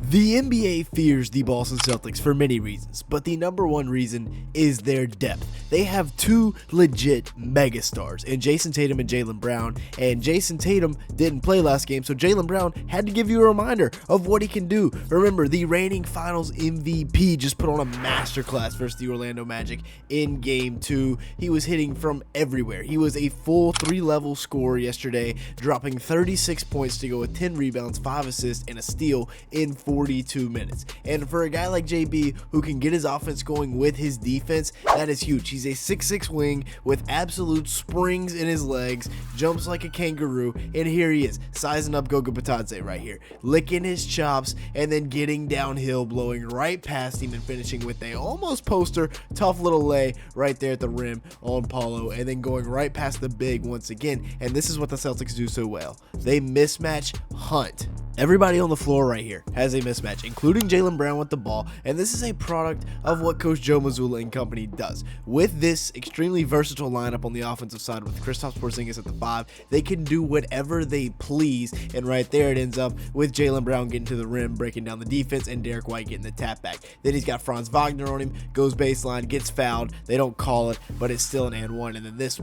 The NBA fears the Boston Celtics for many reasons, but the number one reason is their depth. They have two legit megastars in Jayson Tatum and Jaylen Brown, and Jayson Tatum didn't play last game, so Jaylen Brown had to give you a reminder of what he can do. Remember, the reigning finals MVP just put on a masterclass versus the Orlando Magic in Game 2. He was hitting from everywhere. He was a full 3-level scorer yesterday, dropping 36 points to go with 10 rebounds, 5 assists, and a steal in 42 minutes. And for a guy like JB who can get his offense going with his defense, that is huge. He's a 6'6" wing with absolute springs in his legs, jumps like a kangaroo, and here he is, sizing up Goga Bitadze right here, licking his chops and then getting downhill, blowing right past him and finishing with a almost poster, tough little lay right there at the rim on Paolo, and then going right past the big once again. And this is what the Celtics do so well. They mismatch hunt. Everybody on the floor right here has a mismatch, including Jaylen Brown with the ball, and this is a product of what Coach Joe Mazzulla and company does. With this extremely versatile lineup on the offensive side with Kristaps Porzingis at the 5, they can do whatever they please, and right there it ends up with Jaylen Brown getting to the rim, breaking down the defense, and Derek White getting the tap back. Then he's got Franz Wagner on him, goes baseline, gets fouled, they don't call it, but it's still an and one, and then this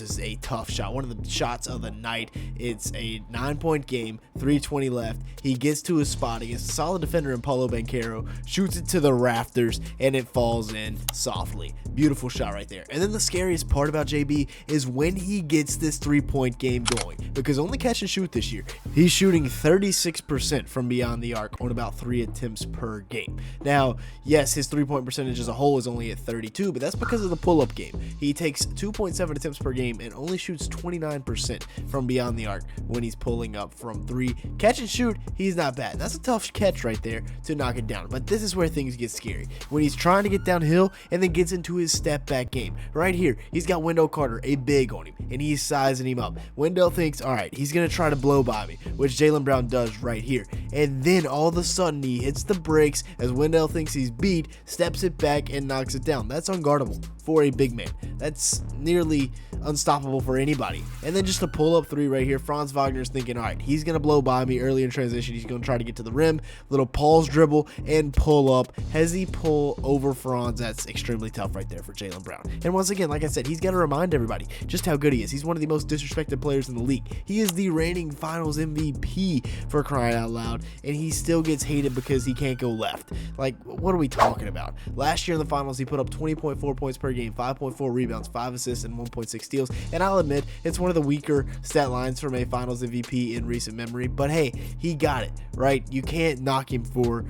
is a tough shot, one of the shots of the night. It's a 9-point game, 3:20 left. He gets to his spot against a solid defender in Paolo Banchero, shoots it to the rafters, and it falls in softly. Beautiful shot right there. And then the scariest part about JB is when he gets this 3-point game going, because only catch and shoot this year, he's shooting 36% from beyond the arc on about 3 attempts per game. Now, yes, his 3-point percentage as a whole is only at 32, but that's because of the pull-up game. He takes 2.7 attempts per game and only shoots 29% from beyond the arc when he's pulling up from 3. Catch and shoot, he's not bad. That's a tough catch right there to knock it down, but this is where things get scary. When he's trying to get downhill and then gets into his step back game. Right here, he's got Wendell Carter, a big on him, and he's sizing him up. Wendell thinks, all right, he's going to try to blow by me, which Jaylen Brown does right here. And then all of a sudden he hits the brakes as Wendell thinks he's beat, steps it back, and knocks it down. That's unguardable for a big man. That's nearly unstoppable for anybody. And then just a pull-up 3 right here. Franz Wagner's thinking, all right, he's going to blow by me early in transition. He's going to try to get to the rim. Little Paul's dribble and pull up. Hezzy pull over Franz. That's extremely tough right there for Jaylen Brown. And once again, like I said, he's got to remind everybody just how good he is. He's one of the most disrespected players in the league. He is the reigning finals MVP, for crying out loud, and he still gets hated because he can't go left. Like, what are we talking about? Last year in the finals, he put up 20.4 points per game, 5.4 rebounds, 5 assists, and 1.6 steals. And I'll admit, it's one of the weaker stat lines from a finals MVP in recent memory, but hey, he got it, right? You can't knock him for,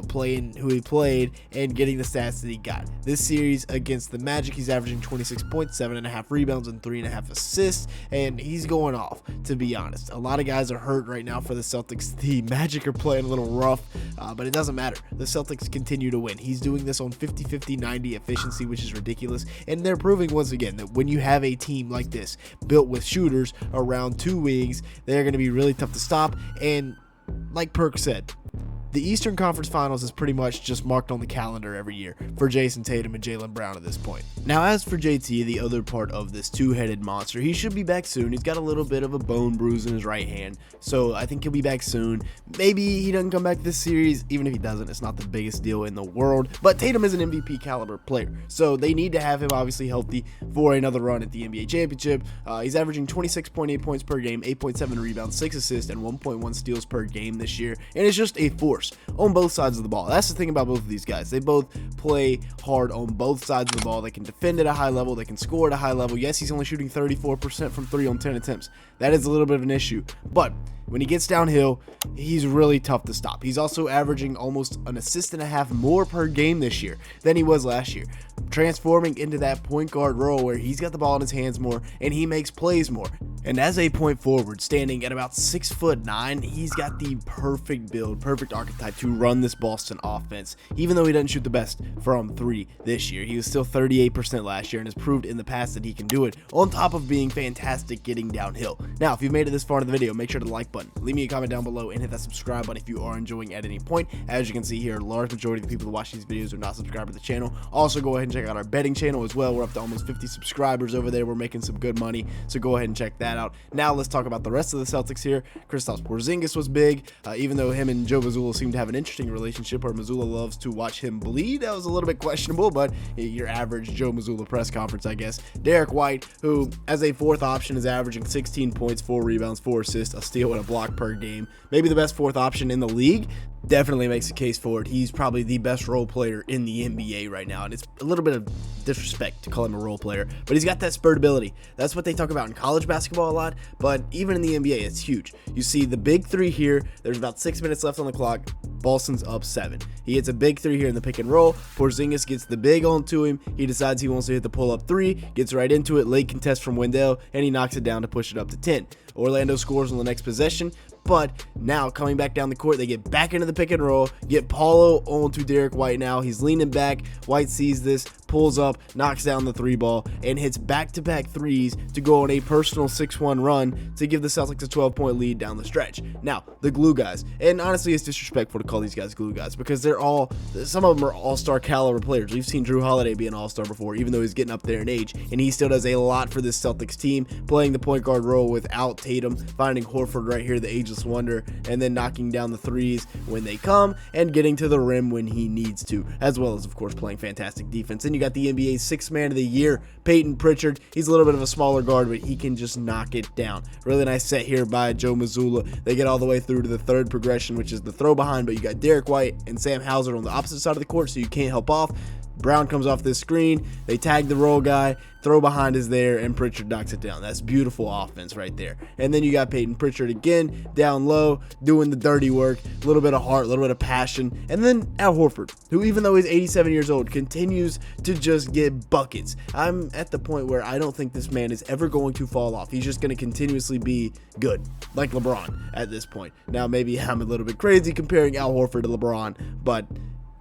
playing who he played and getting the stats that he got. This series against the Magic, he's averaging 26 points, 7.5 rebounds, and 3.5 assists, and he's going off, to be honest. A lot of guys are hurt right now for the Celtics. The Magic are playing a little rough, but it doesn't matter. The Celtics continue to win. He's doing this on 50-50-90 efficiency, which is ridiculous, and they're proving once again that when you have a team like this built with shooters around 2 wings, they're going to be really tough to stop. And like Perk said, the Eastern Conference Finals is pretty much just marked on the calendar every year for Jayson Tatum and Jaylen Brown at this point. Now, as for JT, the other part of this two-headed monster, he should be back soon. He's got a little bit of a bone bruise in his right hand, so I think he'll be back soon. Maybe he doesn't come back this series. Even if he doesn't, it's not the biggest deal in the world. But Tatum is an MVP caliber player, so they need to have him obviously healthy for another run at the NBA championship. He's averaging 26.8 points per game, 8.7 rebounds, 6 assists, and 1.1 steals per game this year, and it's just a force on both sides of the ball. That's the thing about both of these guys. They both play hard on both sides of the ball. They can defend at a high level. They can score at a high level. Yes, he's only shooting 34% from 3 on 10 attempts. That is a little bit of an issue, but when he gets downhill, he's really tough to stop. He's also averaging almost an assist and a half more per game this year than he was last year, transforming into that point guard role where he's got the ball in his hands more and he makes plays more. And as a point forward, standing at about 6'9", he's got the perfect build, perfect archetype to run this Boston offense. Even though he doesn't shoot the best from 3 this year, he was still 38% last year and has proved in the past that he can do it, on top of being fantastic getting downhill. Now, if you've made it this far in the video, make sure to like button, leave me a comment down below, and hit that subscribe button if you are enjoying at any point. As you can see here, a large majority of the people that watch these videos are not subscribed to the channel. Also, go ahead and check out our betting channel as well. We're up to almost 50 subscribers over there. We're making some good money, so go ahead and check that that out. Now let's talk about the rest of the Celtics here. Kristaps Porzingis was big, even though him and Joe Mazzulla seem to have an interesting relationship where Mazzulla loves to watch him bleed. That was a little bit questionable, but your average Joe Mazzulla press conference, I guess. Derek White, who as a fourth option is averaging 16 points, 4 rebounds, 4 assists, a steal, and a block per game. Maybe the best fourth option in the league. Definitely makes a case for it. He's probably the best role player in the NBA right now, and it's a little bit of disrespect to call him a role player, but he's got that spurt ability. That's what they talk about in college basketball a lot, but even in the NBA, it's huge. You see the big three here. There's about 6 minutes left on the clock. Boston's up 7. He hits a big three here in the pick and roll. Porzingis gets the big onto him. He decides he wants to hit the pull-up three, gets right into it, late contest from Wendell, and he knocks it down to push it up to 10. Orlando scores on the next possession, but now coming back down the court, they get back into the pick and roll, get Paolo onto Derek White now. He's leaning back. White sees this, pulls up, knocks down the 3-ball, and hits back-to-back threes to go on a personal 6-1 run to give the Celtics a 12-point lead down the stretch. Now, the glue guys, and honestly, it's disrespectful to call these guys glue guys because some of them are all-star caliber players. We've seen Drew Holiday be an all-star before, even though he's getting up there in age, and he still does a lot for this Celtics team, playing the point guard role without Tatum, finding Horford right here, the ageless wonder, and then knocking down the threes when they come and getting to the rim when he needs to, as well as, of course, playing fantastic defense. And you got the NBA's 6th man of the year, Peyton Pritchard. He's a little bit of a smaller guard, but he can just knock it down. Really nice set here by Joe Mazzulla. They get all the way through to the third progression, which is the throw behind, but you got Derek White and Sam Hauser on the opposite side of the court, so you can't help off. Brown comes off this screen, they tag the roll guy, throw behind is there, and Pritchard knocks it down. That's beautiful offense right there. And then you got Peyton Pritchard again, down low, doing the dirty work, a little bit of heart, a little bit of passion. And then Al Horford, who even though he's 87 years old, continues to just get buckets. I'm at the point where I don't think this man is ever going to fall off. He's just going to continuously be good, like LeBron at this point. Now, maybe I'm a little bit crazy comparing Al Horford to LeBron, but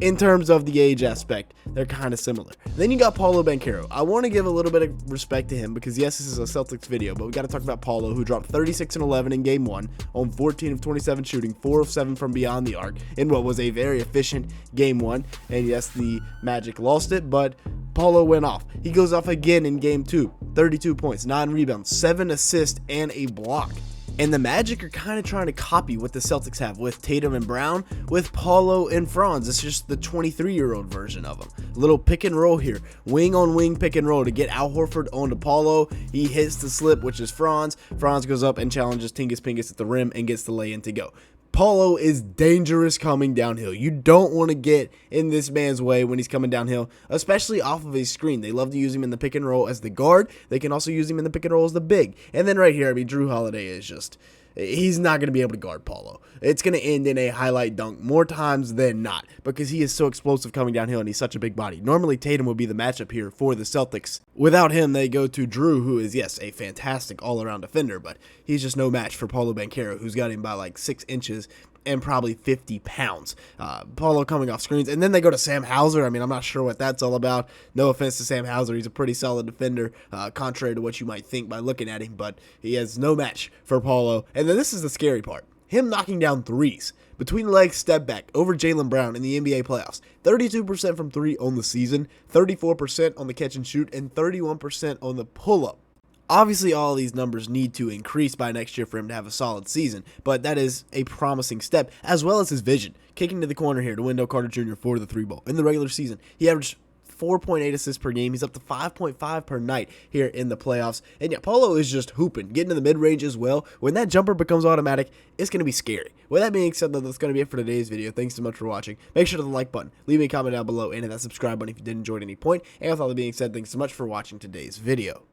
in terms of the age aspect, they're kind of similar. Then you got Paolo Banchero. I want to give a little bit of respect to him because, yes, this is a Celtics video, but we got to talk about Paolo, who dropped 36 and 11 in Game 1 on 14 of 27 shooting, 4 of 7 from beyond the arc in what was a very efficient Game 1. And, yes, the Magic lost it, but Paolo went off. He goes off again in Game 2, 32 points, 9 rebounds, 7 assists, and a block. And the Magic are kind of trying to copy what the Celtics have with Tatum and Brown, with Paolo and Franz. It's just the 23-year-old version of them. A little pick and roll here. Wing on wing pick and roll to get Al Horford onto Paolo. He hits the slip, which is Franz. Franz goes up and challenges Tingus Pingus at the rim and gets the lay-in to go. Paolo is dangerous coming downhill. You don't want to get in this man's way when he's coming downhill, especially off of a screen. They love to use him in the pick and roll as the guard. They can also use him in the pick and roll as the big. And then right here, I mean, Drew Holiday is just, he's not going to be able to guard Paolo. It's going to end in a highlight dunk more times than not because he is so explosive coming downhill and he's such a big body. Normally, Tatum would be the matchup here for the Celtics. Without him, they go to Drew, who is, yes, a fantastic all-around defender, but he's just no match for Paolo Banchero, who's got him by like 6 inches and probably 50 pounds. Paolo coming off screens. And then they go to Sam Hauser. I mean, I'm not sure what that's all about. No offense to Sam Hauser. He's a pretty solid defender, contrary to what you might think by looking at him. But he has no match for Paolo. And then this is the scary part. Him knocking down threes. Between the legs, step back over Jaylen Brown in the NBA playoffs. 32% from 3 on the season, 34% on the catch and shoot, and 31% on the pull-up. Obviously, all of these numbers need to increase by next year for him to have a solid season, but that is a promising step, as well as his vision. Kicking to the corner here to Wendell Carter Jr. for the 3-ball. In the regular season, he averaged 4.8 assists per game. He's up to 5.5 per night here in the playoffs. And yeah, Paolo is just hooping, getting to the mid-range as well. When that jumper becomes automatic, it's going to be scary. With that being said, though, that's going to be it for today's video. Thanks so much for watching. Make sure to hit the like button, leave me a comment down below, and hit that subscribe button if you did enjoy at any point. And with all that being said, thanks so much for watching today's video.